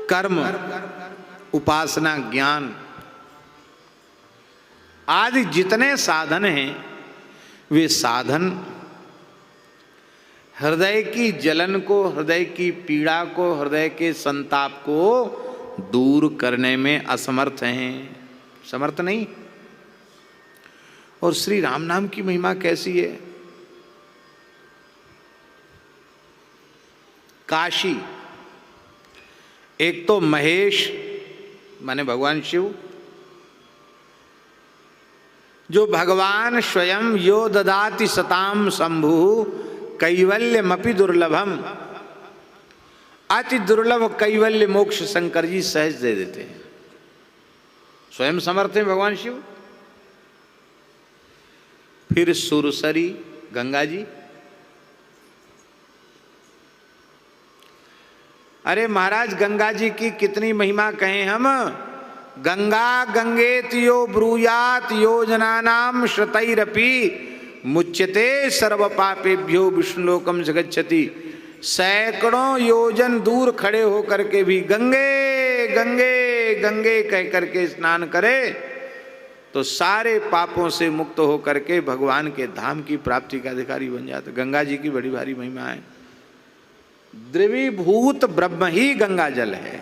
कर्म, उपासना, ज्ञान आदि जितने साधन हैं वे साधन हृदय की जलन को, हृदय की पीड़ा को, हृदय के संताप को दूर करने में असमर्थ हैं, समर्थ नहीं। और श्री राम नाम की महिमा कैसी है। काशी, एक तो महेश माने भगवान शिव, जो भगवान स्वयं यो ददाति सताम शंभु कैवल्यमपि दुर्लभम, अति दुर्लभ कैवल्य मोक्ष शंकर जी सहज दे देते हैं, स्वयं समर्थ हैं भगवान शिव। फिर सुरसरी गंगा जी, अरे महाराज गंगा जी की कितनी महिमा कहें हम। गंगा गंगेत यो ब्रूयात योजनानाम श्रुतैरपि मुच्यते सर्व पापेभ्यो विष्णुलोकम जगच्छति। सैकड़ों योजन दूर खड़े होकर के भी गंगे गंगे गंगे कह करके स्नान करे तो सारे पापों से मुक्त होकर के भगवान के धाम की प्राप्ति का अधिकारी बन जाते। गंगा जी की बड़ी भारी महिमा है। द्रवीभूत ब्रह्म ही गंगा जल है।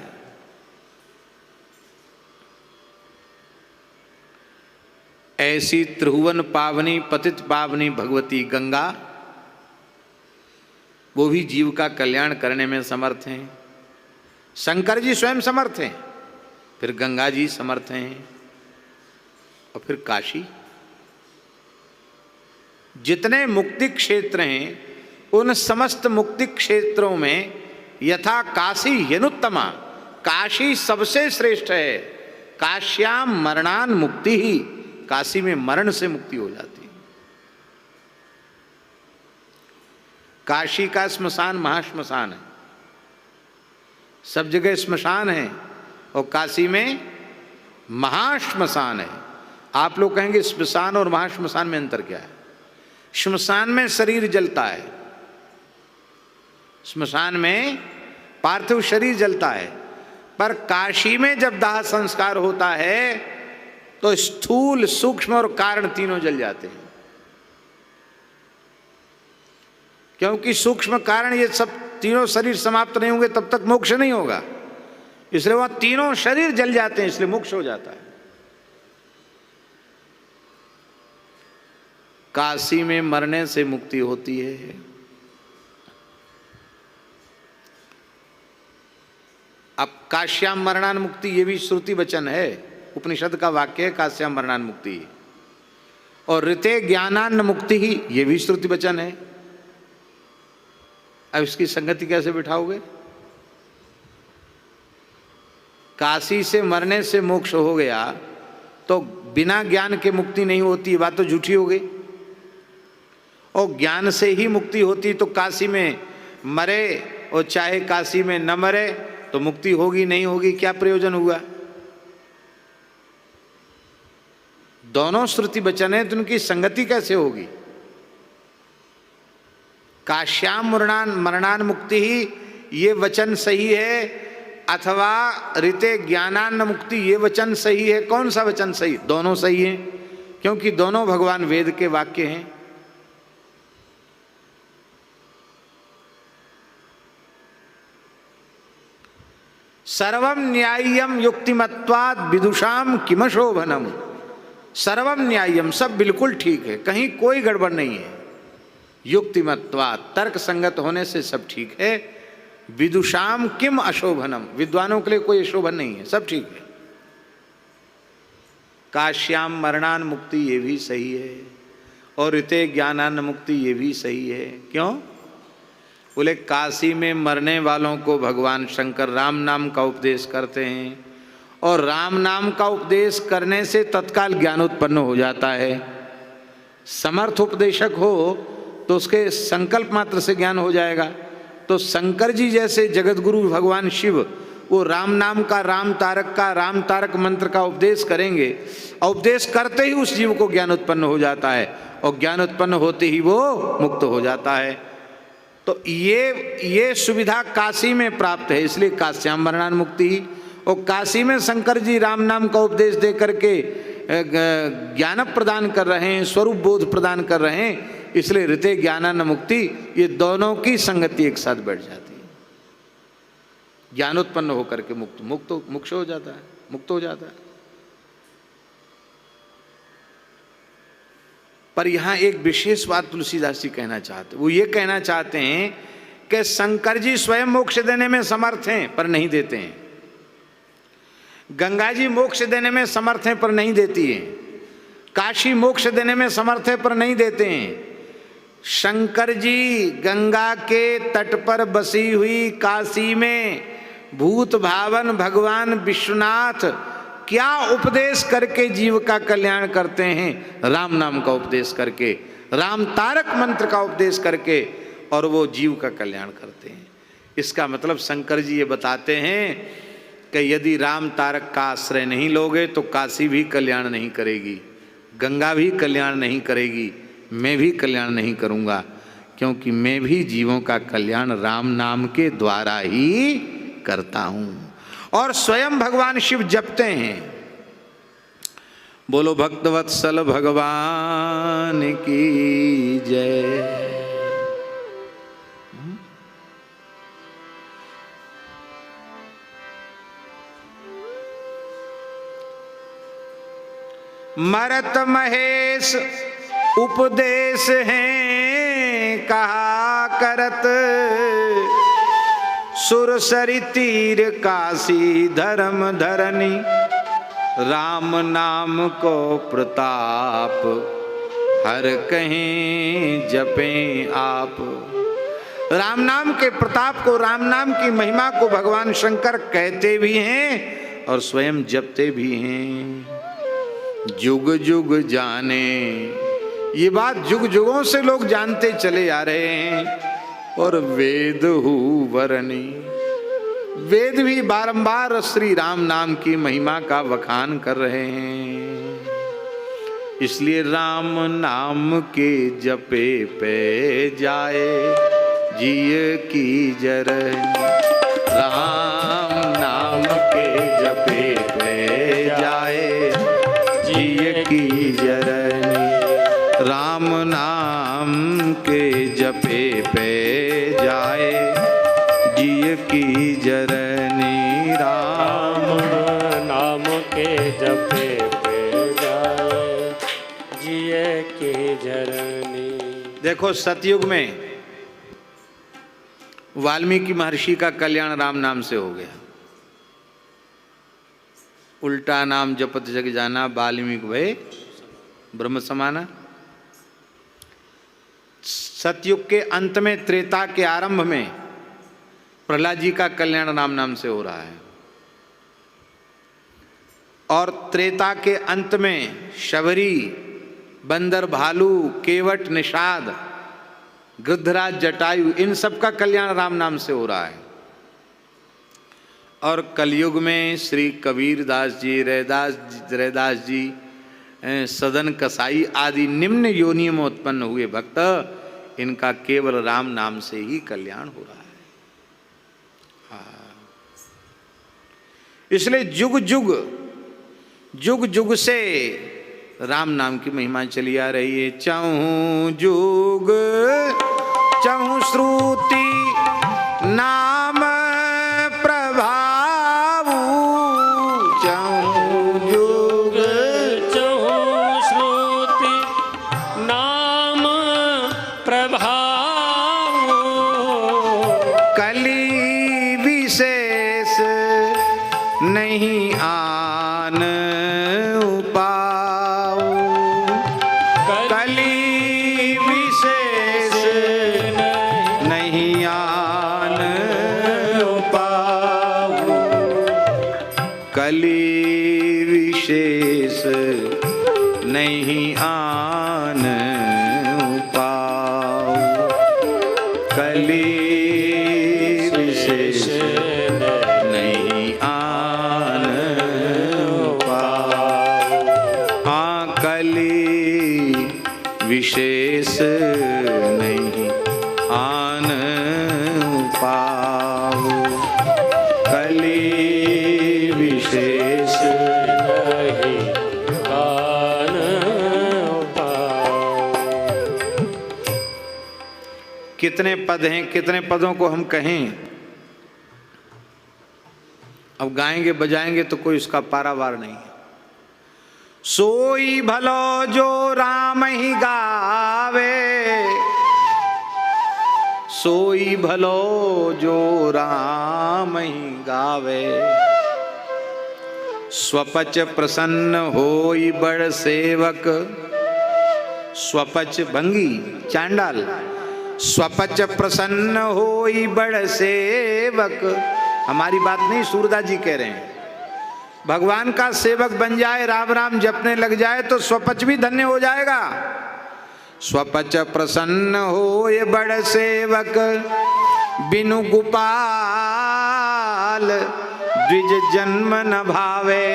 ऐसी त्रिभुवन पावनी पतित पावनी भगवती गंगा, वो भी जीव का कल्याण करने में समर्थ हैं। शंकर जी स्वयं समर्थ हैं, फिर गंगा जी समर्थ हैं, और फिर काशी। जितने मुक्ति क्षेत्र हैं उन समस्त मुक्ति क्षेत्रों में यथा काशी ह्यनुत्तमा, काशी सबसे श्रेष्ठ है। काश्याम मरणान मुक्ति ही, काशी में मरण से मुक्ति हो जाती है। काशी का श्मशान महाश्मशान है, सब जगह श्मशान है, और काशी में महाश्मशान है। आप लोग कहेंगे श्मशान और महाश्मशान में अंतर क्या है। श्मशान में शरीर जलता है, श्मशान में पार्थिव शरीर जलता है, पर काशी में जब दाह संस्कार होता है तो स्थूल सूक्ष्म और कारण तीनों जल जाते हैं। क्योंकि सूक्ष्म कारण ये सब तीनों शरीर समाप्त नहीं होंगे तब तक मोक्ष नहीं होगा, इसलिए वह तीनों शरीर जल जाते हैं, इसलिए मोक्ष हो जाता है। काशी में मरने से मुक्ति होती है। अब काश्याम मरणान मुक्ति ये भी श्रुति वचन है, उपनिषद का वाक्य है काश्याम मरणान मुक्ति। और ऋते ज्ञानान्न मुक्ति ही ये भी श्रुति वचन है। अब इसकी संगति कैसे बिठाओगे। काशी से मरने से मोक्ष हो गया तो बिना ज्ञान के मुक्ति नहीं होती, बात तो झूठी हो गई। और ज्ञान से ही मुक्ति होती तो काशी में मरे और चाहे काशी में न मरे तो मुक्ति होगी नहीं होगी, क्या प्रयोजन हुआ। दोनों श्रुति वचन है तो उनकी संगति कैसे होगी। काश्याम मरणान मुक्ति ही ये वचन सही है, अथवा ऋते ज्ञानान्न मुक्ति ये वचन सही है। कौन सा वचन सही। दोनों सही हैं, क्योंकि दोनों भगवान वेद के वाक्य हैं। सर्वम न्याय्यम युक्तिमत्वाद विदुषाम किमशोभनम। सर्वम न्याय्यम, सब बिल्कुल ठीक है, कहीं कोई गड़बड़ नहीं है। युक्तिमत्वाद, तर्क संगत होने से सब ठीक है। विदुषाम किम अशोभनम, विद्वानों के लिए कोई अशोभन नहीं है, सब ठीक है। काश्याम मरणान मुक्ति ये भी सही है, और ऋते ज्ञानान्न मुक्ति ये भी सही है। क्यों। बोले काशी में मरने वालों को भगवान शंकर राम नाम का उपदेश करते हैं, और राम नाम का उपदेश करने से तत्काल ज्ञान उत्पन्न हो जाता है। समर्थ उपदेशक हो तो उसके संकल्प मात्र से ज्ञान हो जाएगा। तो शंकर जी जैसे जगत गुरु भगवान शिव वो राम नाम का, राम तारक मंत्र का उपदेश करेंगे, और उपदेश करते ही उस जीव को ज्ञान उत्पन्न हो जाता है, और ज्ञान उत्पन्न होते ही वो मुक्त हो जाता है। तो ये सुविधा काशी में प्राप्त है, इसलिए काश्याम मरणान मुक्ति। और काशी में शंकर जी राम नाम का उपदेश दे करके ज्ञान प्रदान कर रहे हैं, स्वरूप बोध प्रदान कर रहे हैं, इसलिए ऋते ज्ञानान मुक्ति, ये दोनों की संगति एक साथ बैठ जाती है। ज्ञान उत्पन्न होकर के मुक्त हो जाता है, मुक्त हो जाता है। पर यहां एक विशेष बात तुलसीदास जी कहना चाहते, वो ये कहना चाहते हैं कि शंकर जी स्वयं मोक्ष देने में समर्थ हैं पर नहीं देते हैं, गंगा जी मोक्ष देने में समर्थ हैं पर नहीं देती हैं, काशी मोक्ष देने में समर्थ है पर नहीं देते हैं। शंकर जी गंगा के तट पर बसी हुई काशी में भूत भावन भगवान विश्वनाथ क्या उपदेश करके जीव का कल्याण करते हैं? राम नाम का उपदेश करके, राम तारक मंत्र का उपदेश करके, और वो जीव का कल्याण करते हैं। इसका मतलब शंकर जी ये बताते हैं कि यदि राम तारक का आश्रय नहीं लोगे तो काशी भी कल्याण नहीं करेगी, गंगा भी कल्याण नहीं करेगी, मैं भी कल्याण नहीं करूँगा, क्योंकि मैं भी जीवों का कल्याण राम नाम के द्वारा ही करता हूँ। और स्वयं भगवान शिव जपते हैं। बोलो भक्तवत्सल भगवान की जय। मरत महेश उपदेश हैं कहा करत, सुरसरी तीर काशी धर्म धरनी, राम नाम को प्रताप हर कहीं जपें आप। राम नाम के प्रताप को, राम नाम की महिमा को भगवान शंकर कहते भी हैं और स्वयं जपते भी हैं। जुग जुग जाने, ये बात जुग जुगों से लोग जानते चले आ रहे हैं। और वेद हु वरनी, वेद भी बारंबार श्री राम नाम की महिमा का वखान कर रहे हैं। इसलिए राम नाम के जपे पे जाए जिय की जरनी, राम नाम के जपे पे जाए जिय की जरनी, राम नाम के जपे पे जाए जिय की जरनी, राम नाम के जपे पे जाए जिय की जरनी। देखो सतयुग में वाल्मीकि महर्षि का कल्याण राम नाम से हो गया। उल्टा नाम जपत जग जाना, वाल्मीकि भय ब्रह्म समाना। सतयुग के अंत में, त्रेता के आरंभ में प्रहलाद जी का कल्याण राम नाम से हो रहा है। और त्रेता के अंत में शबरी, बंदर, भालू, केवट, निषाद, गृद्धराज, जटायु, इन सब का कल्याण राम नाम से हो रहा है। और कलयुग में श्री कबीर दास जी, रैदास जी, सदन कसाई आदि निम्न योनियों में उत्पन्न हुए भक्त, इनका केवल राम नाम से ही कल्याण हो रहा है। इसलिए जुग जुग से राम नाम की महिमा चली आ रही है। चहु जुग चहु श्रुति नाम प्रभाऊ, चहु जुग चहु श्रुति नाम प्रभाऊ, कली विशेष नहीं आन उपाऊ, कली विशेष नहीं आन उपाऊ, कली विशेष नहीं आन उपाऊ, कली विशेष नहीं आन उपाऊ, हाँ कली विशेष नहीं आन कितने पद हैं, कितने पदों को हम कहें, अब गाएंगे बजाएंगे तो कोई उसका पारावार नहीं है। सोई भलो जो राम ही गावे, सोई भलो जो राम ही गावे। स्वपच प्रसन्न होई बड़ सेवक, स्वपच भंगी चांडाल, स्वपच प्रसन्न होई बड़ सेवक। हमारी बात नहीं, सूरदास जी कह रहे हैं। भगवान का सेवक बन जाए, राम राम जपने लग जाए तो स्वपच भी धन्य हो जाएगा। स्वपच प्रसन्न होए बड़ सेवक, बिनु गोपाल द्विज जन्म न भावे।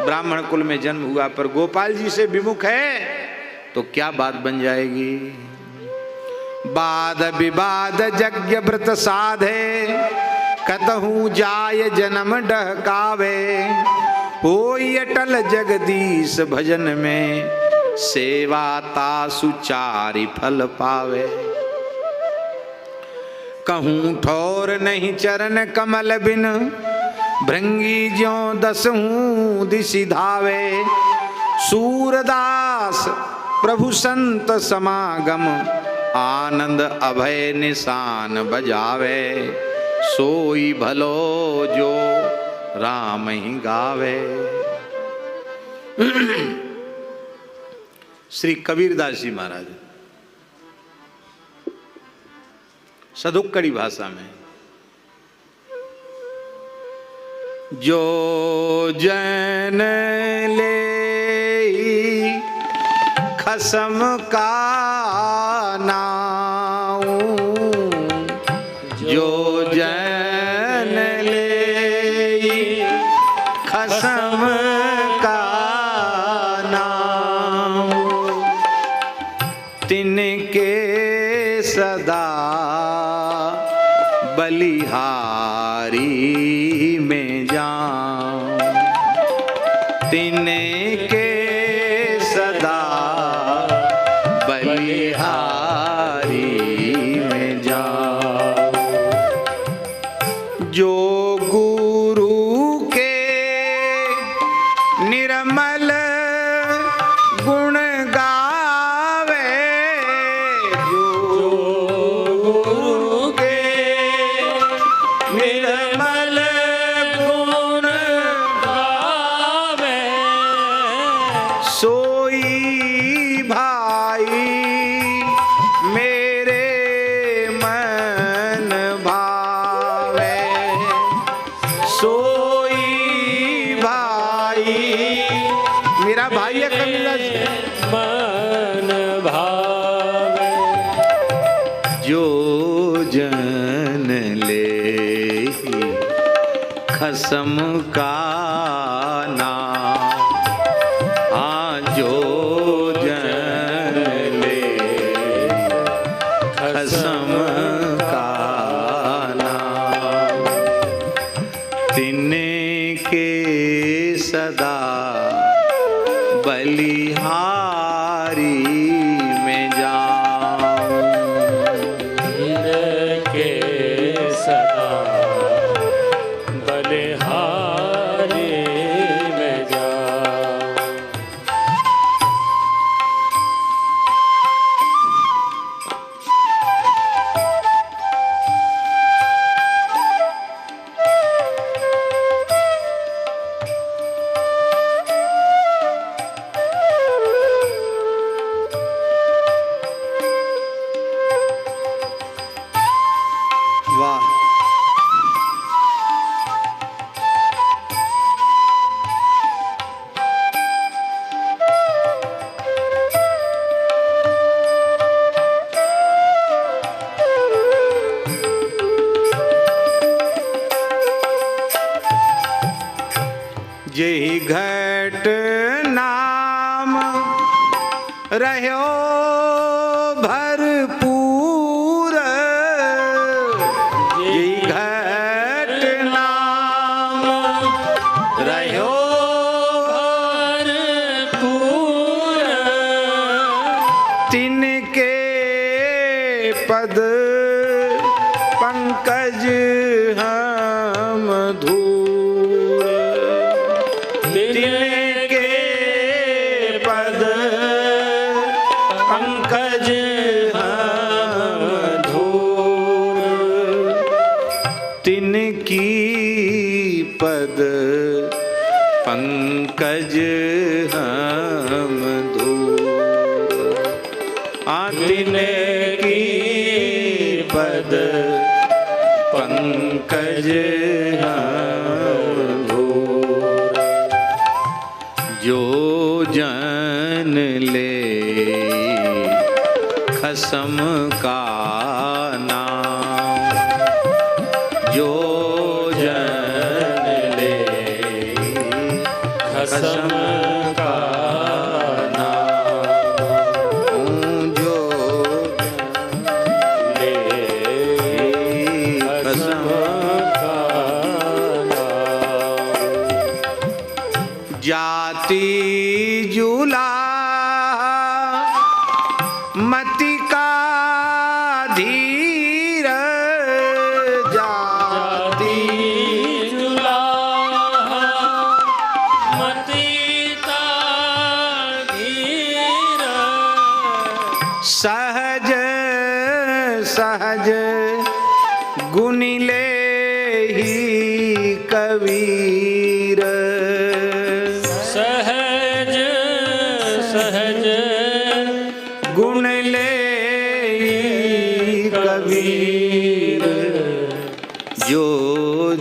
ब्राह्मण कुल में जन्म हुआ पर गोपाल जी से विमुख है तो क्या बात बन जाएगी। वाद विवाद यज्ञ व्रत साधे, कतहु जाय जन्म डहकावे। होई अटल जगदीश भजन में, सेवा तासु चारि फल पावे। कहूँ ठौर नहीं चरण कमल बिन, भृंगी ज्यों दसहूँ दिशि धावे। सूरदास प्रभु संत समागम, आनंद अभय निशान बजावे। सोई भलो जो राम ही गावे। श्री कबीरदास जी महाराज सदुक्कड़ी भाषा में, जो जन ले खसम का नाऊ, जो जन ले खसम का नाऊ, तिनके सदा बलिहारी में जाऊं। तिनके सदा बलिहारी में जाऊं। जो गुरु के निर्मल गुण गावे, जो गुरु के निर्मल गुण गावे, सोई भाई मेरे मन भावे। सोई भाई मेरा भाई है कबीरदास जी। मन भावे, जो जन ले खसम का नाम, हाँ जो जन ले खसम का नाम, तिनके सदा बलिहारी में जाऊं। के सदा बलिहारी में जाऊं। वाह, जेहि घट नाम रह्यो भरपूर, जेहि घट नाम रह्यो भरपूर, तिनके पद पंकज हम धूर, तिनके पद पंकज हम धूर, तिनकी पद पंकज हम धूर, तिनकी पद पंकज हम धूर, जो जन ले खसम का नाम, जो जन ले खसम का जाति जुला मति का धीर, जाति जुला मति का धीर, सहज सहज गुण ले ही कबीर, सहज सहज गुण ले कबीर, जो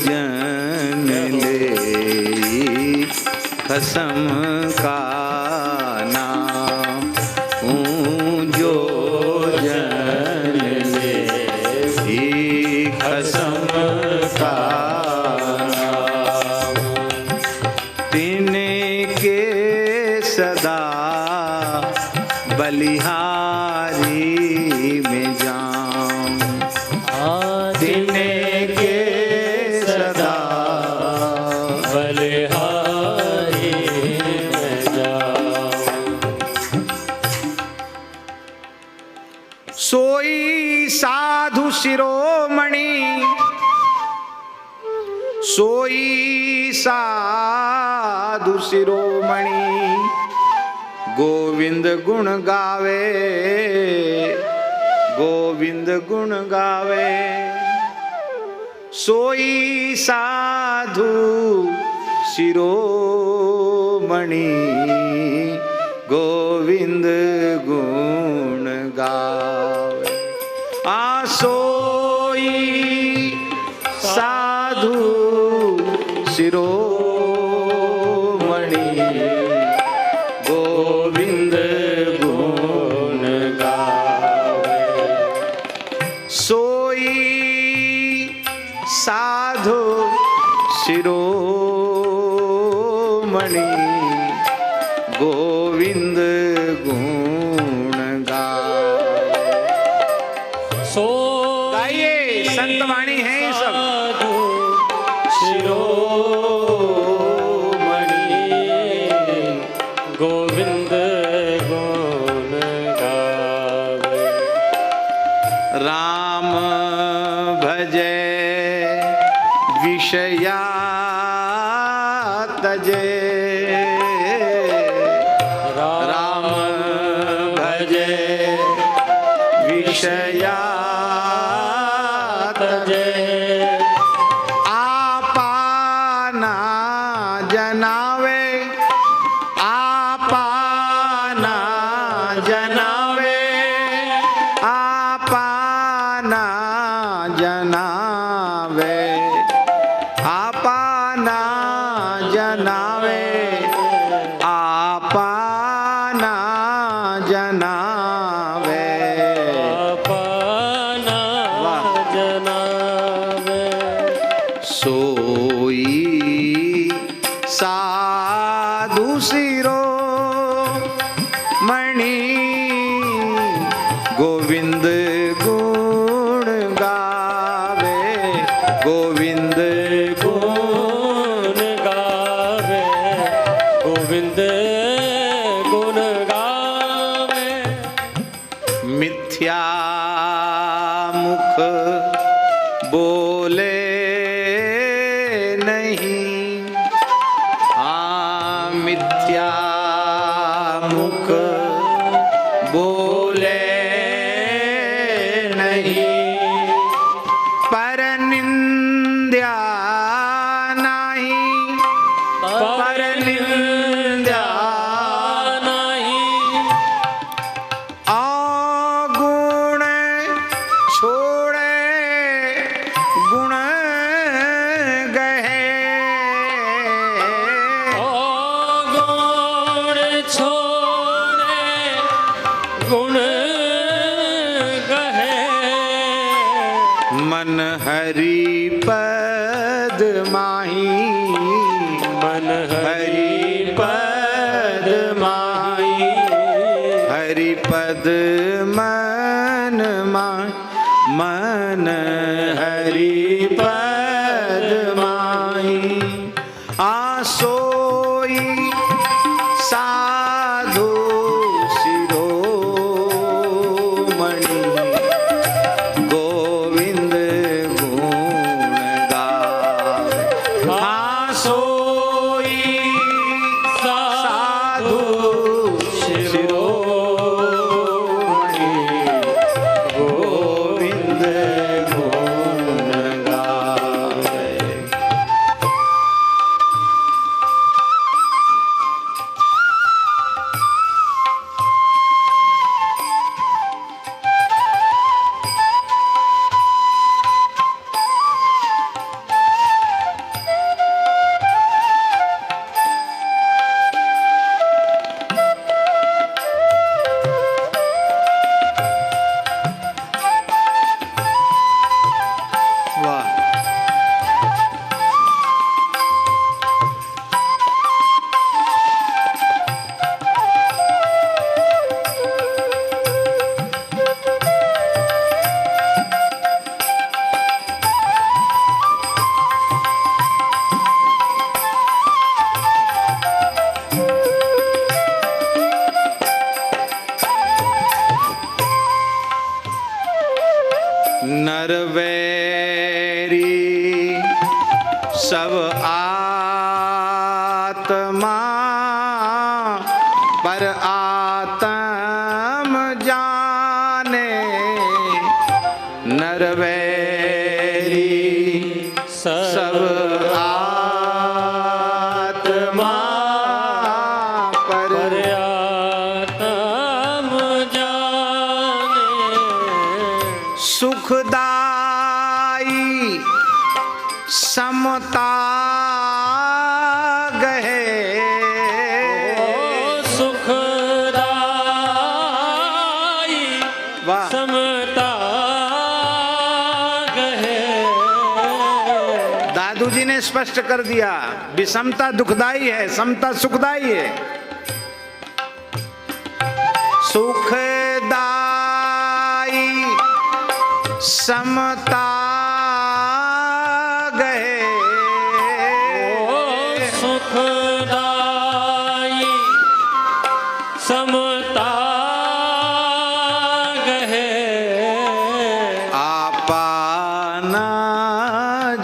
जन ले खसम का नाम, जो जन ले खसम का नाम, तिनके सदा बलिहारी में जाम, तिनके सदा बलिहारी में जाम, सोई साधु शिरोमणि, सोई साधु शिरोमणि, गोविंद गुण गावे, गोविंद गुण गावे, सोई साधु शिरोमणि, गोविंद गुण गावे, सोई साधु शिरोमणि, गोविंद गुण गावे, सोई साधु शिरोमणि, गोविंद गुण गावे। सो गाइए, संत वाणी है ये सब। शिरोमणि गोविंद गुण गावे, राम भजे विषया तजे, राम भजे विषया तजे, आपाना जनावे, आपाना जनावे, आपाना जनावे, आपाना जनावे, आपाना जनावे, अपना जनावे, सोई साधु शिरोमणि, गोविंद गुण गावे, गोविंद गुण गावे, गोविंद गुण गावे, मिथ्या मुख बोले नहीं, मिथ्या मुख बोले नहीं, पर निंद्या नहीं, पर निंद्या नहीं, अगुण छोड़े गुण गहे, गुण छोड़े गुण गहे, मन हरि पद माही, मन हरि पद माही, हरि पद मन माही, मन हरि पद माही, आसोई साधु शिरोमणि, गोविंद गुण गावे, आसोई साधु शिरोमणि, गोविंद गुण गावे। वाह, नरवैरी सब आत्मा पर आत्म जाने, नरवैरी सब आत्मा पर आत्म जाने, सुखदाई समता गहे, सुखदाई वाह, समता गहे, दादू जी ने स्पष्ट कर दिया, विषमता दुखदाई है, समता सुखदाई है। सुखदाई समता गहे, सुखदाई समता गहे, आपाना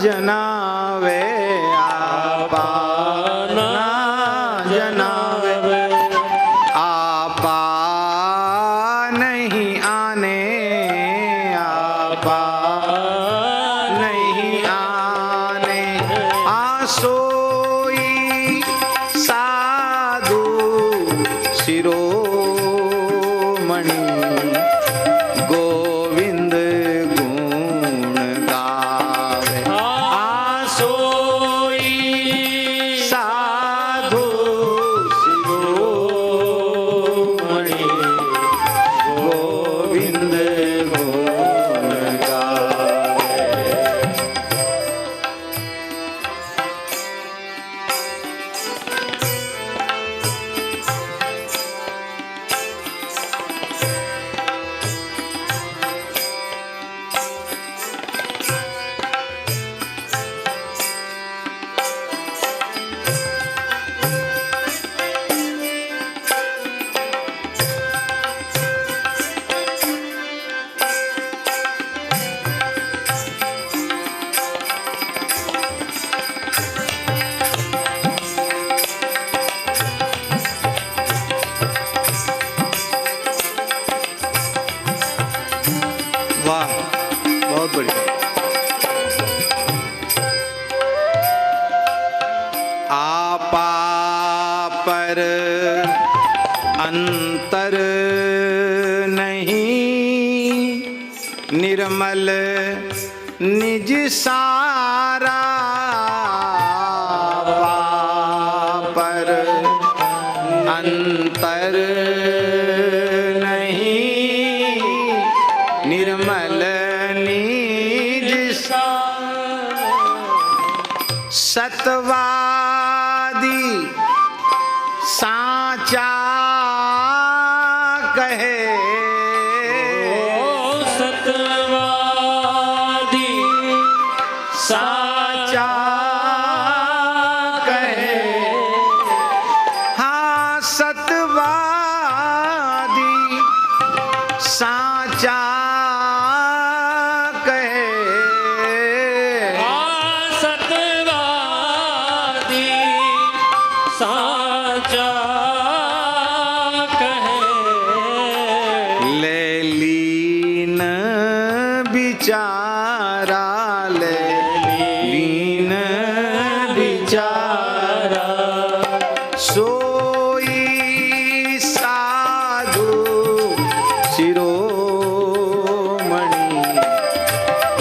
जनावे, आपाना जनावे, आपा नहीं आने, आपा नहीं आने, आसोई साधु शिरोमणि, गोविंद गुण गावे, बहुत बढ़िया। आपा पर अंतर नहीं, निर्मल निज सारा। आपा पर अंतर नहीं, निर्मल निज सारा। सतवादी साचा कहे, सतवादी साचा कहे। हाँ सतवादी साचा कहे। सतवादी साचा कहे। ले लीन बिचारा, ले लीन बिचारा। सोई साधु शिरोमणि,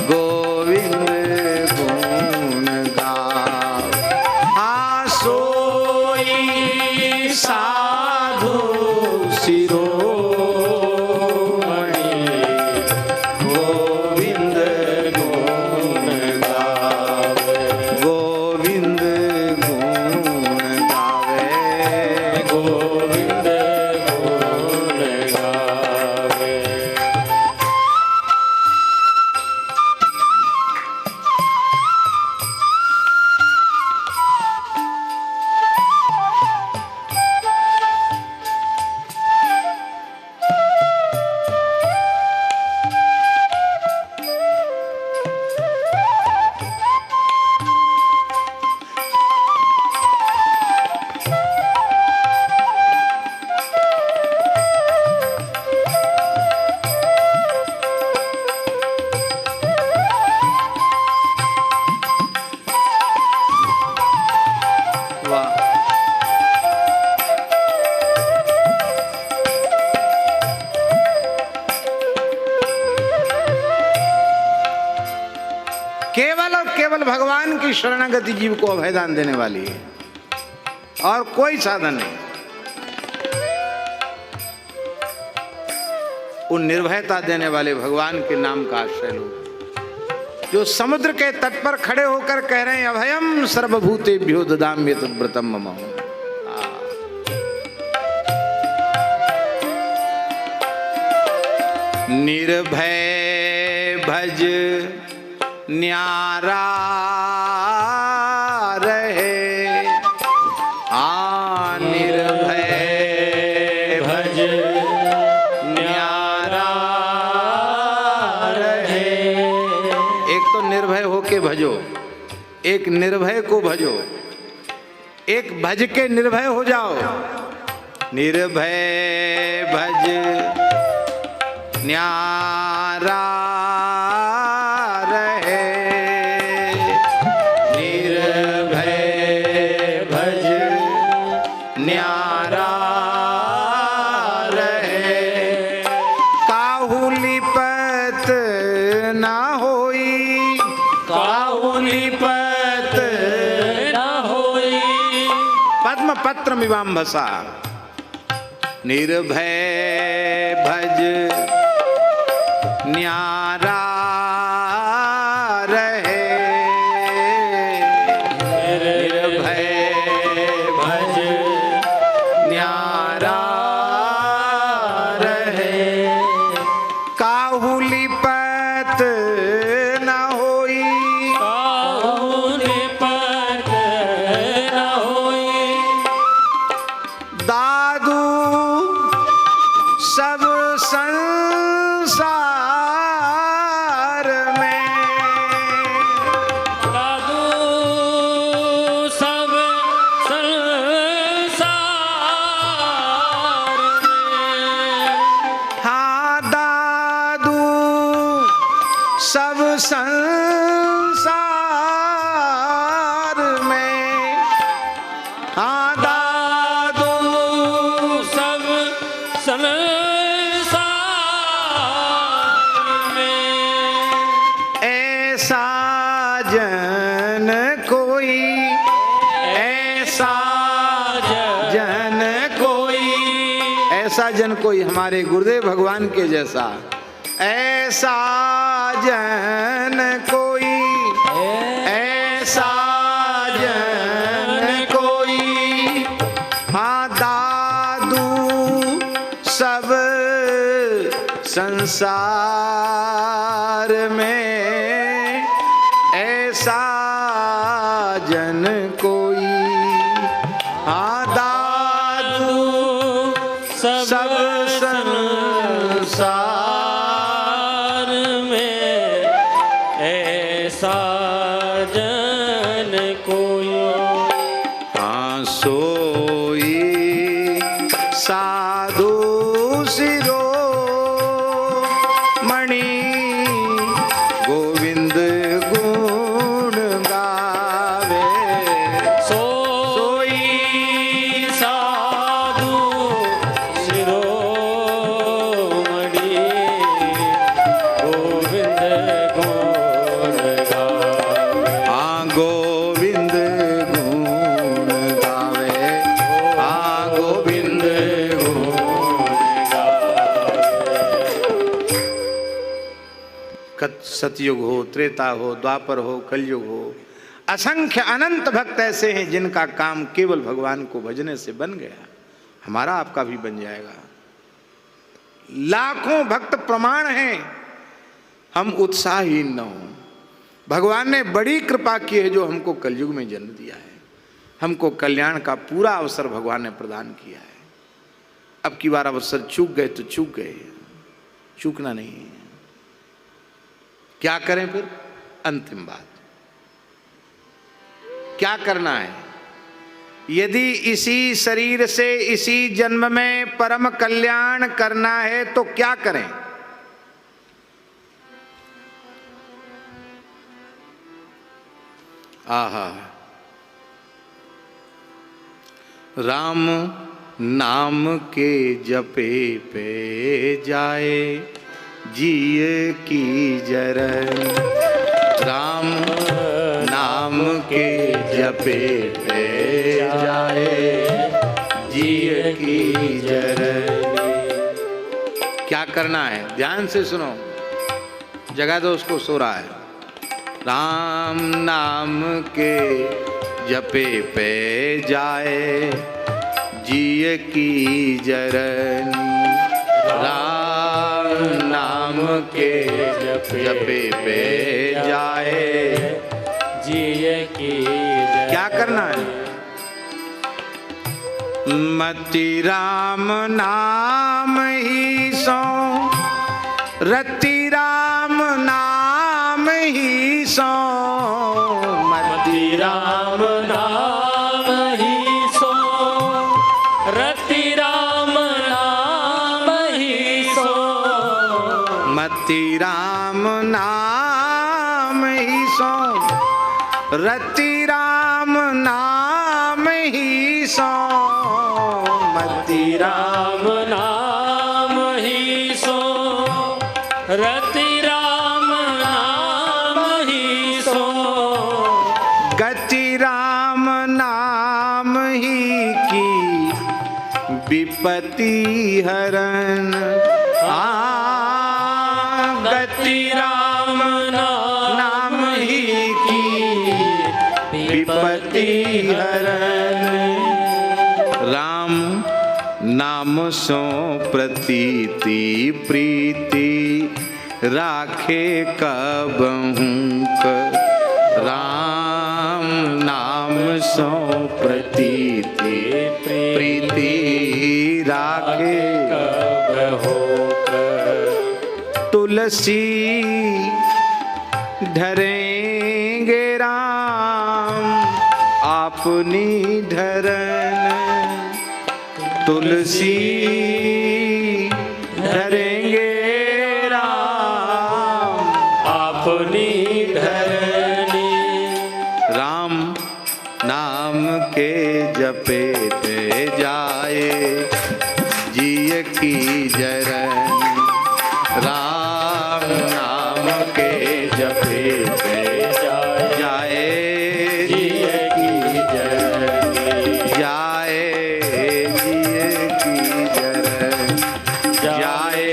गोविंद गुण गाव। हाँ सोई साधु शिरोमणि, गोविंद गुण गावे। गोविंद गुण गावे, गोविंद गुण गावे। वाह। केवल और केवल भगवान की शरणागति जीव को अभयदान देने वाली है, और कोई साधन नहीं। उन निर्भयता देने वाले भगवान के नाम का आश्रय लो, जो समुद्र के तट पर खड़े होकर कह रहे हैं अभयम सर्वभूतेभ्यो ददाम्य तद्व्रतम मम। निर्भय भज न्यारा रहे। निर्भय भज न्यारा रहे। एक तो निर्भय होके भजो, एक निर्भय को भजो, एक भज के निर्भय हो जाओ। निर्भय भज न्यारा रहे, निर्भय भज न्यारा रहे। काहू लिपत ना होई, काहू लिपत ना होई। पद्म पत्र मिवाम्भसा। निर्भय भज न्यारा रहे, निर्भय भज न्यारा रहे। काहू लिपत न होई, काहू लिपत ना होई। दादू सब संसार सब संसार में। हाँ दादू सब संसार में ऐसा जन कोई, ऐसा जन कोई, ऐसा जन कोई हमारे गुरुदेव भगवान के जैसा, ऐसा जन कोई, ऐसा जन कोई। हाँ दादू सब संसार में ऐसा जन कोई। हाँ दादू सब सब संसार में ऐसा जन कोई। हाँ सोई साधु सिरो मणि गोविंद गुण गावे। सोई साधु शिरोमणि गोविंद गुण गावे। हाँ गोविंद गुण गावे। हाँ गोविंद गुण सतयुग हो, त्रेता हो, द्वापर हो, कलयुग हो, असंख्य अनंत भक्त ऐसे हैं जिनका काम केवल भगवान को भजने से बन गया। हमारा आपका भी बन जाएगा। लाखों भक्त प्रमाण हैं, हम उत्साहहीन न हो। भगवान ने बड़ी कृपा की है जो हमको कलयुग में जन्म दिया है। हमको कल्याण का पूरा अवसर भगवान ने प्रदान किया है। अब की बार अवसर चूक गए तो चूक गए, चूकना नहीं है। क्या करें फिर? अंतिम बात क्या करना है? यदि इसी शरीर से इसी जन्म में परम कल्याण करना है तो क्या करें? आहा, राम नाम के जपे पे जाए जिए की जरन। राम नाम के जपे पे जाए जिए की जरन। क्या करना है? ध्यान से सुनो, जगा दो उसको, सो रहा है। राम नाम के जपे पे जाए जिए की जरनी। राम नाम के जपे पे जाए जिए की क्या करना है? मति राम नाम ही सो, रति राम नाम ही सो। मति राम नाम ही सो, रति राम नाम ही सो। मति राम नाम ही सो, रति राम नाम ही सो। मति राम नाम ही सो, रति राम नाम ही सो। गति राम नाम ही की विपत्ति हरन। गति राम नाम ही की विपत्ति हरन। राम नाम सो प्रतीति प्रीति राखे कबहू। राम नाम सो प्रतीति प्रीति राखे कबहू। तुलसी धरेंगे राम अपनी धरन। तुलसी धरेंगे राम आपनी धरनी। राम नाम के जपेते जाए जिय की जरनी। राम नाम के जपेते जाए जिय की जरनी। जाए जिय की जरनी। जाए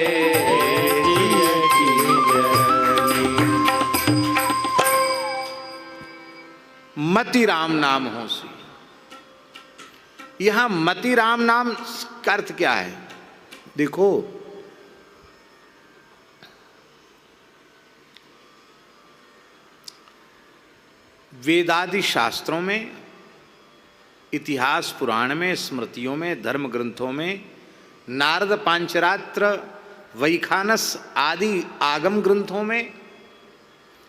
जिय की जरनी। मति राम नाम हो सी। यहां मति राम नाम का अर्थ क्या है? देखो, वेदादि शास्त्रों में, इतिहास पुराण में, स्मृतियों में, धर्म ग्रंथों में, नारद पांचरात्र, वैखानस आदि आगम ग्रंथों में,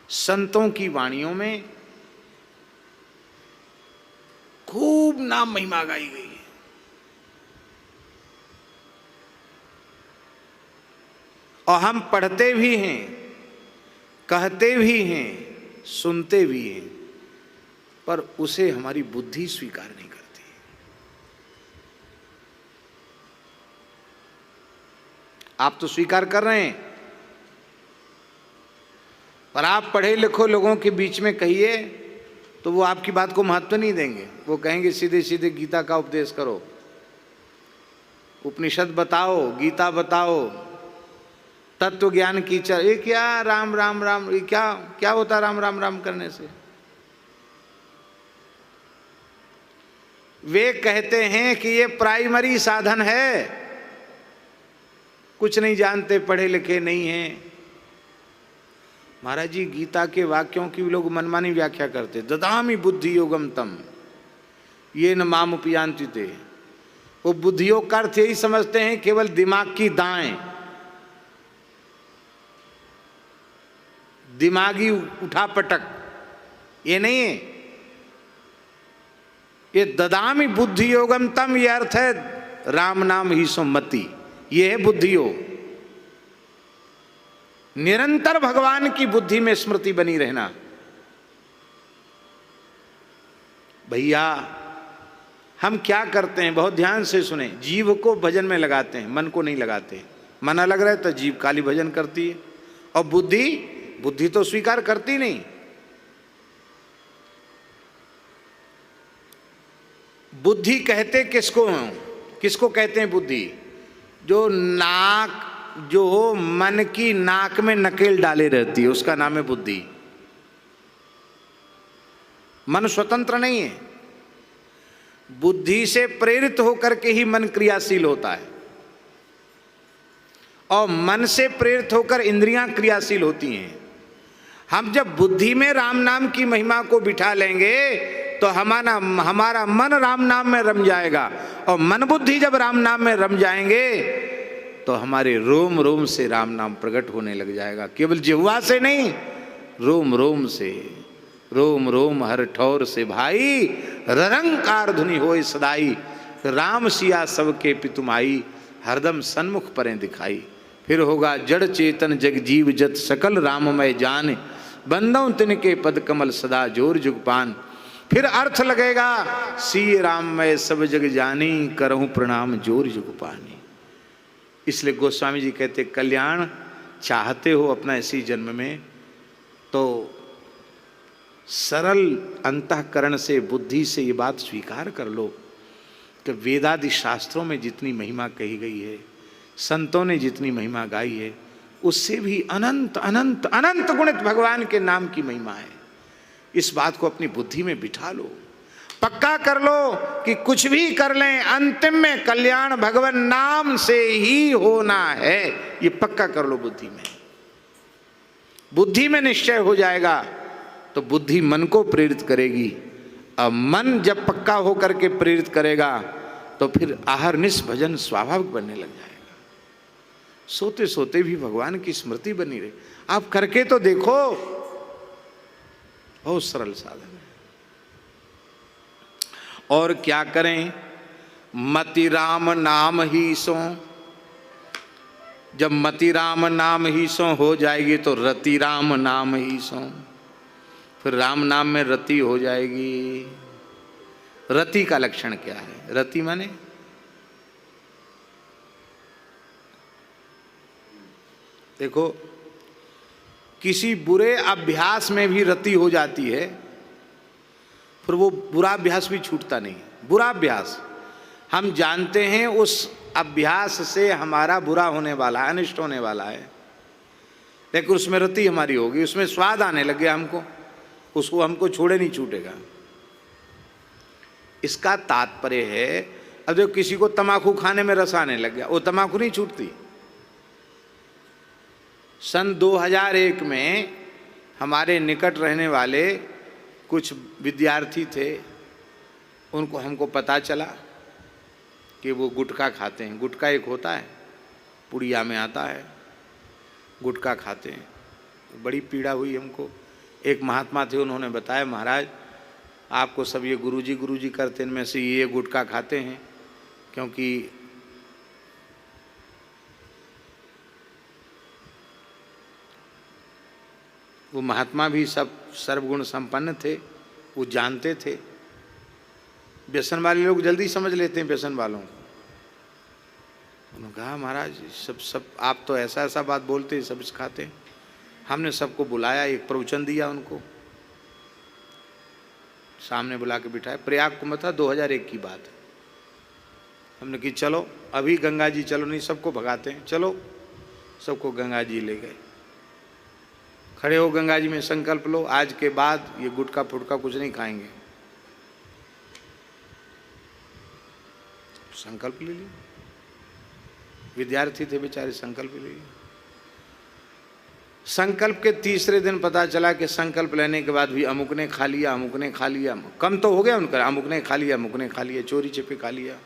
संतों की वाणियों में खूब नाम महिमा गाई गई है। और हम पढ़ते भी हैं, कहते भी हैं, सुनते भी हैं, पर उसे हमारी बुद्धि स्वीकार नहीं करती। आप तो स्वीकार कर रहे हैं, पर आप पढ़े लिखो लोगों के बीच में कहिए तो वो आपकी बात को महत्व नहीं देंगे। वो कहेंगे सीधे सीधे गीता का उपदेश करो, उपनिषद बताओ, गीता बताओ, तत्व ज्ञान की ये क्या राम राम राम, ये क्या क्या होता राम राम राम करने से? वे कहते हैं कि ये प्राइमरी साधन है, कुछ नहीं जानते, पढ़े लिखे नहीं हैं। महाराज जी, गीता के वाक्यों की लोग मनमानी व्याख्या करते। ददामि बुद्धि योगम तम ये न माम उपयांति ते। वो बुद्धियों का अर्थ यही समझते हैं केवल दिमाग की दाएं, दिमागी उठापटक, ये नहीं है। ये ददामि बुद्धि योगम तम, ये अर्थ है राम नाम ही सो मति, ये है बुद्धि योग। निरंतर भगवान की बुद्धि में स्मृति बनी रहना। भैया हम क्या करते हैं, बहुत ध्यान से सुने, जीव को भजन में लगाते हैं, मन को नहीं लगाते। मन अलग रहे तो जीव काली भजन करती है, और बुद्धि तो स्वीकार करती नहीं। बुद्धि कहते किसको कहते हैं बुद्धि? जो मन की नाक में नकेल डाले रहती है, उसका नाम है बुद्धि। मन स्वतंत्र नहीं है, बुद्धि से प्रेरित होकर के ही मन क्रियाशील होता है, और मन से प्रेरित होकर इंद्रियां क्रियाशील होती हैं। हम जब बुद्धि में राम नाम की महिमा को बिठा लेंगे तो हमारा मन राम नाम में रम जाएगा, और मन बुद्धि जब राम नाम में रम जाएंगे तो हमारे रोम रोम से राम नाम प्रकट होने लग जाएगा। केवल जिह्वा से नहीं, रोम रोम से, रोम रोम हर ठौर से भाई, ररंकार धुनि होए सदाई। राम सिया सबके पितुमाई, हरदम सन्मुख परें दिखाई। फिर होगा जड़ चेतन जग जीव जत सकल राममय जान, बंदों तिनके पद कमल सदा जोर जुगपान। फिर अर्थ लगेगा सी राम मैं सब जग जानी, करहूं प्रणाम जोर जुगपानी। इसलिए गोस्वामी जी कहते, कल्याण चाहते हो अपना इसी जन्म में तो सरल अंतःकरण से, बुद्धि से ये बात स्वीकार कर लो कि वेदादि शास्त्रों में जितनी महिमा कही गई है, संतों ने जितनी महिमा गाई है, उससे भी अनंत अनंत अनंत गुणित भगवान के नाम की महिमा है। इस बात को अपनी बुद्धि में बिठा लो, पक्का कर लो कि कुछ भी कर लें, अंतिम में कल्याण भगवान नाम से ही होना है। ये पक्का कर लो बुद्धि में। बुद्धि में निश्चय हो जाएगा तो बुद्धि मन को प्रेरित करेगी, अब मन जब पक्का होकर के प्रेरित करेगा तो फिर आहरनिश भजन स्वाभाविक बनने लग जाएगा। सोते सोते भी भगवान की स्मृति बनी रहे। आप करके तो देखो, बहुत सरल साधन है। और क्या करें? मति राम नाम ही सो, जब मति राम नाम ही सो हो जाएगी तो रति राम नाम ही सो, फिर राम नाम में रति हो जाएगी। रति का लक्षण क्या है? रति माने देखो, किसी बुरे अभ्यास में भी रति हो जाती है, फिर वो बुरा अभ्यास भी छूटता नहीं। बुरा अभ्यास हम जानते हैं उस अभ्यास से हमारा बुरा होने वाला है, अनिष्ट होने वाला है, लेकिन उसमें रति हमारी होगी, उसमें स्वाद आने लग गया हमको, उसको हमको छोड़े नहीं छूटेगा। इसका तात्पर्य है, अब देखो किसी को तम्बाकू खाने में रस आने लग गया, वो तम्बाकू नहीं छूटती। सन 2001 में हमारे निकट रहने वाले कुछ विद्यार्थी थे, उनको हमको पता चला कि वो गुटखा खाते हैं। गुटखा एक होता है, पुड़िया में आता है, गुटखा खाते हैं। बड़ी पीड़ा हुई हमको। एक महात्मा थे, उन्होंने बताया, महाराज आपको सब ये गुरुजी करते हैं, इनमें से ये गुटखा खाते हैं, क्योंकि वो महात्मा भी सब सर्वगुण संपन्न थे, वो जानते थे। व्यसन वाले लोग जल्दी समझ लेते हैं व्यसन वालों को। उन्होंने कहा महाराज सब आप तो ऐसा बात बोलते हैं, सब खाते हैं। हमने सबको बुलाया, एक प्रवचन दिया उनको, सामने बुला के बिठाया। प्रयाग कुंभ था, 2001 की बात है। हमने कि चलो अभी गंगा जी चलो, नहीं सबको भगाते हैं, चलो सबको गंगा जी ले गए। खड़े हो गंगा जी में संकल्प लो, आज के बाद ये गुटखा फुटका कुछ नहीं खाएंगे। संकल्प ले लिया, विद्यार्थी थे बेचारे, संकल्प ले लिया। संकल्प के तीसरे दिन पता चला कि संकल्प लेने के बाद भी अमुक ने खा लिया, अमुक ने खा लिया। कम तो हो गया उनका, अमुक ने खा लिया, अमुक ने खा लिया, चोरी छिपे खा लिया।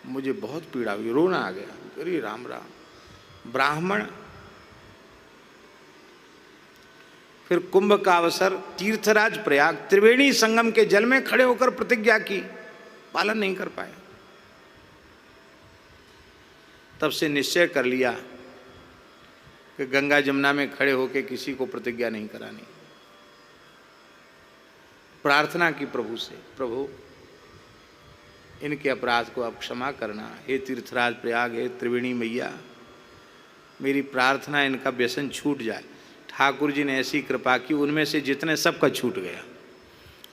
मुझे बहुत पीड़ा हुई, रोना आ गया। अरे राम राम। ब्राह्मण फिर कुंभ का अवसर, तीर्थराज प्रयाग, त्रिवेणी संगम के जल में खड़े होकर प्रतिज्ञा की, पालन नहीं कर पाए। तब से निश्चय कर लिया कि गंगा जमुना में खड़े होकर किसी को प्रतिज्ञा नहीं करानी। प्रार्थना की प्रभु से, प्रभु इनके अपराध को आप क्षमा करना। हे तीर्थराज प्रयाग, हे त्रिवेणी मैया, मेरी प्रार्थना इनका व्यसन छूट जाए। ठाकुर जी ने ऐसी कृपा की, उनमें से जितने सबका छूट गया,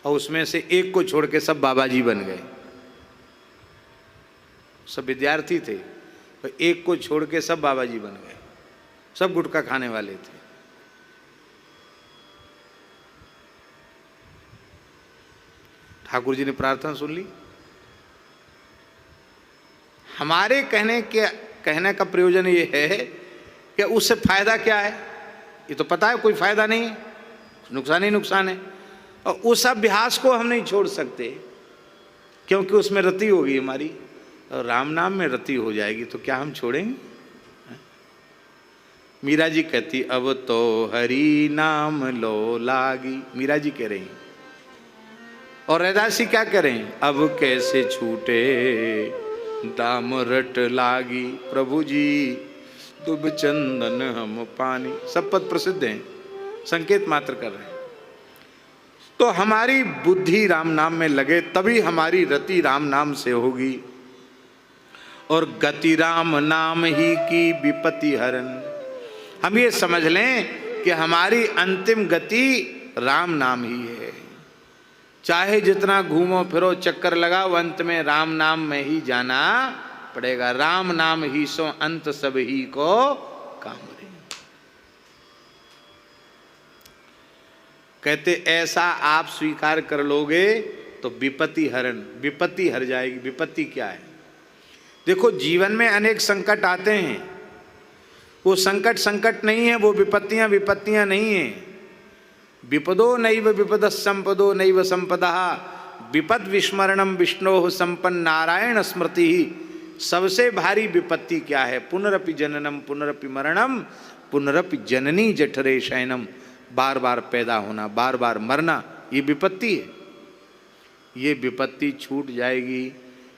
और उसमें से एक को छोड़ के सब बाबा जी बन गए। सब विद्यार्थी थे, तो एक को छोड़ के सब बाबा जी बन गए। सब गुटखा खाने वाले थे। ठाकुर जी ने प्रार्थना सुन ली। हमारे कहने का प्रयोजन ये है कि उससे फायदा क्या है, ये तो पता है कोई फायदा नहीं है, नुकसान ही नुकसान है। और उस अभ्यास को हम नहीं छोड़ सकते, क्योंकि उसमें रति होगी हमारी, और राम नाम में रति हो जाएगी, तो क्या हम छोड़ेंगे? मीरा जी कहती, अब तो हरि नाम लो लागी। मीरा जी कह रही हैं, और रैदास जी क्या कह रहे हैं? अब कैसे छूटे दाम रट लागी, प्रभु जी दुब चंदन हम पानी। सब पद प्रसिद्ध हैं, संकेत मात्र कर रहे हैं। तो हमारी बुद्धि राम नाम में लगे, तभी हमारी रति राम नाम से होगी। और गति राम नाम ही की विपत्ति हरण। हम ये समझ लें कि हमारी अंतिम गति राम नाम ही है। चाहे जितना घूमो फिरो चक्कर लगाओ, अंत में राम नाम में ही जाना पड़ेगा। राम नाम ही सो अंत सब ही को काम रे। कहते ऐसा आप स्वीकार कर लोगे तो विपत्ति हरण, विपत्ति हर जाएगी। विपत्ति क्या है? देखो जीवन में अनेक संकट आते हैं, वो संकट नहीं है, वो विपत्तियां नहीं है। विपदो नैव विपद संपदो नैव संपदा, विपद विस्मरणम विष्णो संपन्न नारायण स्मृति ही। सबसे भारी विपत्ति क्या है? पुनरपि जननम पुनरपि मरणम पुनरपि जननी जठरे शयनम। बार बार पैदा होना, बार बार मरना, ये विपत्ति है। ये विपत्ति छूट जाएगी।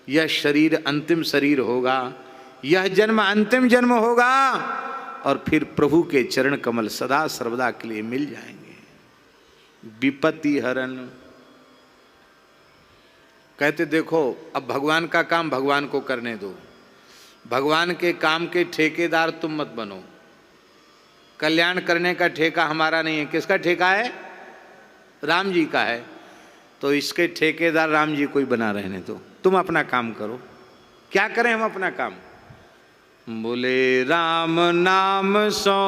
यह शरीर अंतिम शरीर होगा, यह जन्म अंतिम जन्म होगा और फिर प्रभु के चरण कमल सदा सर्वदा के लिए मिल जाएंगे। विपत्ति हरण। कहते देखो अब भगवान का काम भगवान को करने दो, भगवान के काम के ठेकेदार तुम मत बनो। कल्याण करने का ठेका हमारा नहीं है। किसका ठेका है? राम जी का है। तो इसके ठेकेदार राम जी को ही बना रहने दो, तुम अपना काम करो। क्या करें हम अपना काम? बोले राम नाम सो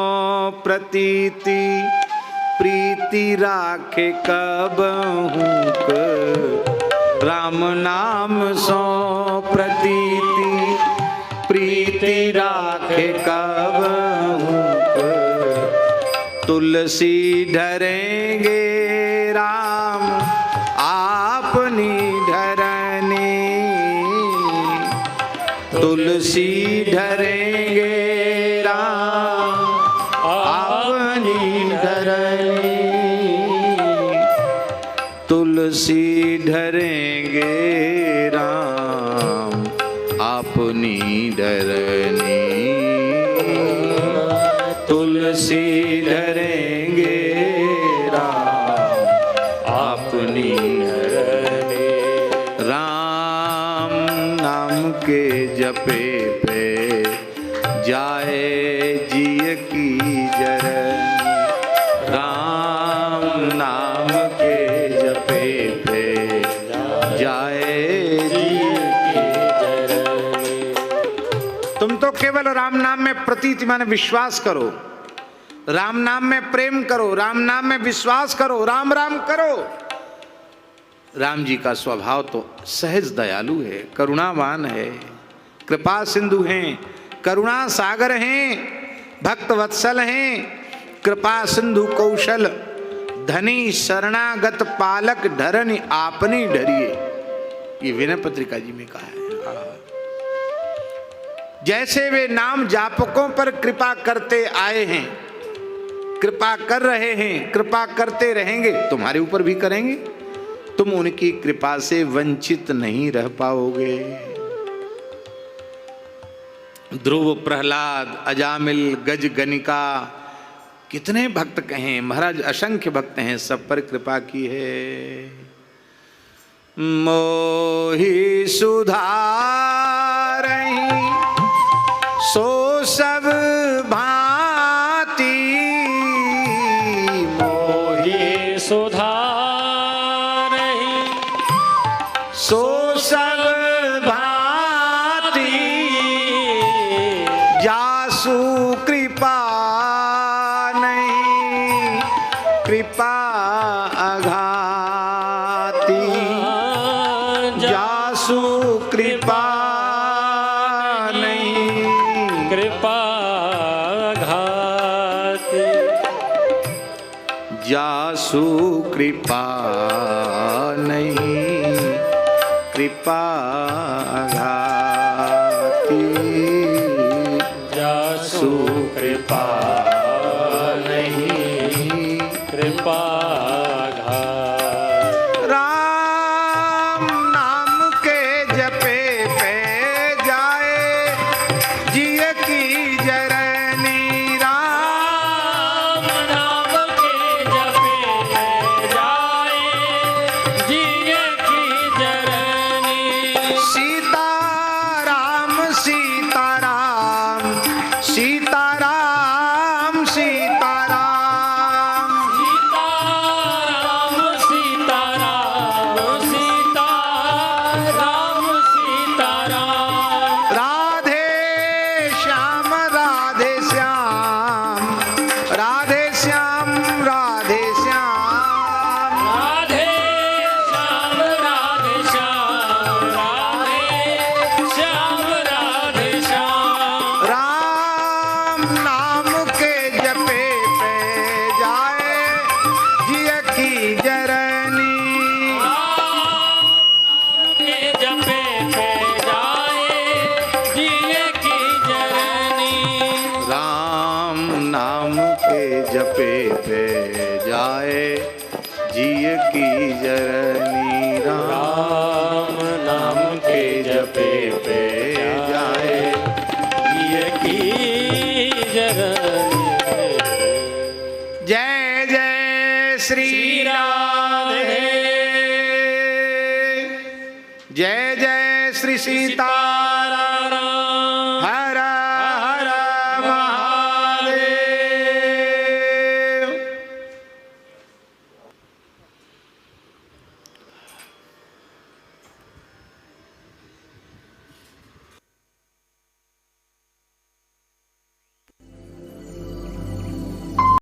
प्रतीति प्रीति राखे कबहू राम नाम सो प्रतीति प्रीति राखे कबहू तुलसी धरेंगे राम आपनी धरनी तुलसी धरेंगे राम आपनी धरनी तुलसी धरेंगे राम अपनी धरनी तुलसी धरेंगे राम अपनी धरनी। राम नाम के जपे पे जाए जिय की जरनी राम नाम के जपे पे जाए जिय की जरनी। तुम तो केवल राम नाम में प्रतीति माने विश्वास करो, राम नाम में प्रेम करो, राम नाम में विश्वास करो, राम राम करो। राम जी का स्वभाव तो सहज दयालु है, करुणावान है, कृपा सिंधु हैं, करुणा सागर हैं, भक्त वत्सल हैं, कृपा सिंधु कौशल धनी शरणागत पालक धरनी आपनी डरिए। ये विनय पत्रिका जी में कहा है। जैसे वे नाम जापकों पर कृपा करते आए हैं, कृपा कर रहे हैं, कृपा करते रहेंगे, तुम्हारे ऊपर भी करेंगे। तुम उनकी कृपा से वंचित नहीं रह पाओगे। ध्रुव, प्रहलाद, अजामिल, गज, गनिका, कितने भक्त कहें महाराज, असंख्य भक्त हैं, सब पर कृपा की है। मोहि सुधारहि सो सब भांति मोहि सुधारहि सो सब भांति जासु कृपा नहीं कृपा अघाती जासु कृपा नहीं कृपा घाति जासु कृपा नहीं कृपा घाती जासु कृपा नहीं कृपा घाति। राम नाम के जपे पे जाए जिय की जरनी राम नाम के जपे जाए जिय की जरनी सीताराम सीताराम सीताराम सीताराम सीताराम सीताराम सीताराम राधे श्याम राधे श्याम राधे श्याम राधे श्याम राधे श्याम राधे श्याम राधे श्याम राधे श्याम राम नाम के जपे पे जाए जिय की जरनी के जपे पे जाए जिय की जरनी राम नाम के जपे पे जाए जिय की जरनी राम राम नाम के जपे पे जाए जय जय श्री राधे, जय जय श्री सीता